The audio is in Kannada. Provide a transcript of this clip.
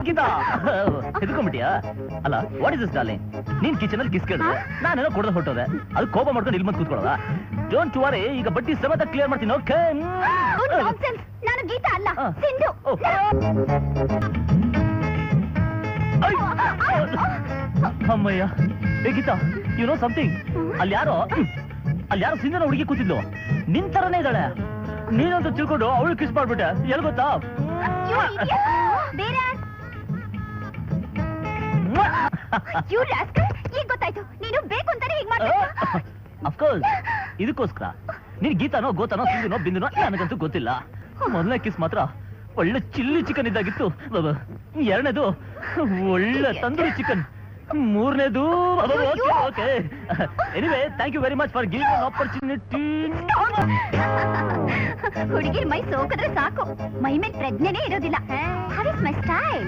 ಗೀತಾ ಹೆದರ್ಕೊಂಡ್ಬಿಟ್ಟಿಯಾ? ಅಲ್ಲ ವಾಟ್ ಇಸ್ ದಿಸ್ ಡಾರ್ಲಿಂಗ್? ನೀನ್ ಕಿಚನ್ ಅಲ್ಲಿ ಕಿಸ್ ಕೇಳಿದ್ರೆ ನಾನೇನೋ ಕೊಡದ ಹೊಟ್ಟೋದೆ, ಅದು ಕೋಪ ಮಾಡ್ಕೊಂಡು ಇಲ್ಲಿ ಬಂದು ಕೂತ್ಕೊಳ್ಳೋದ? ಡೋಂಟ್ ವರಿ, ಈಗ ಬಡ್ಡಿ ಸಮೇತ ಕ್ಲಿಯರ್ ಮಾಡ್ತೀನಿ. ಓಕೆ? ನಾನು ಗೀತಾ ಅಲ್ಲ, ಸಿಂಧು. ಅಮ್ಮಯ್ಯ, ಏ ಗೀತಾ, ಯು ನೋ ಸಮಥಿಂಗ್? ಅಲ್ಲಿ ಯಾರೋ ಸಿಂಧನ ಹುಡುಗಿ ಕೂತಿದ್ಲು, ನಿನ್ ತರನೇ ಇದ್ದಾಳೆ. ನೀನಂತ ತಿಳ್ಕೊಂಡು ಅವಳು ಕಿಸ್ ಮಾಡ್ಬಿಟ್ಟೆ. ಎಲ್ಲಿ ಗೊತ್ತಾ? ಈಗ ಗೊತ್ತಾಯ್ತು, ನೀನು ಬೇಕು ಅಂತಾನೆ ಹೀಗೆ ಮಾಡ್ತೀಯ. ಅಫ್ಕೋರ್ಸ್, ಇದಕ್ಕೋಸ್ಕರ ನೀನ್ ಗೀತಾನೋ ಗೋತಾನೋ ಸಿಂಧುನೋ ಬಿಂದುನೋ ನನಗಂತೂ ಗೊತ್ತಿಲ್ಲ. ಮೊದಲನೇ ಕಿಸ್ ಮಾತ್ರ ಒಳ್ಳೆ ಚಿಲ್ಲಿ ಚಿಕನ್ ಇದ್ದಾಗಿತ್ತು. ಎರಡನೇದು ಒಳ್ಳೆ ತಂದೂರಿ ಚಿಕನ್. ಮೂರನೇದು okay. Anyway, thank you very much for giving an opportunity. ಹುಡುಗಿರ್ ಮೈ ಸೋಕಿದ್ರೆ ಸಾಕು, ಮೈ ಮೇಲೆ ಪ್ರಜ್ಞೆನೇ ಇರೋದಿಲ್ಲ. How is my style?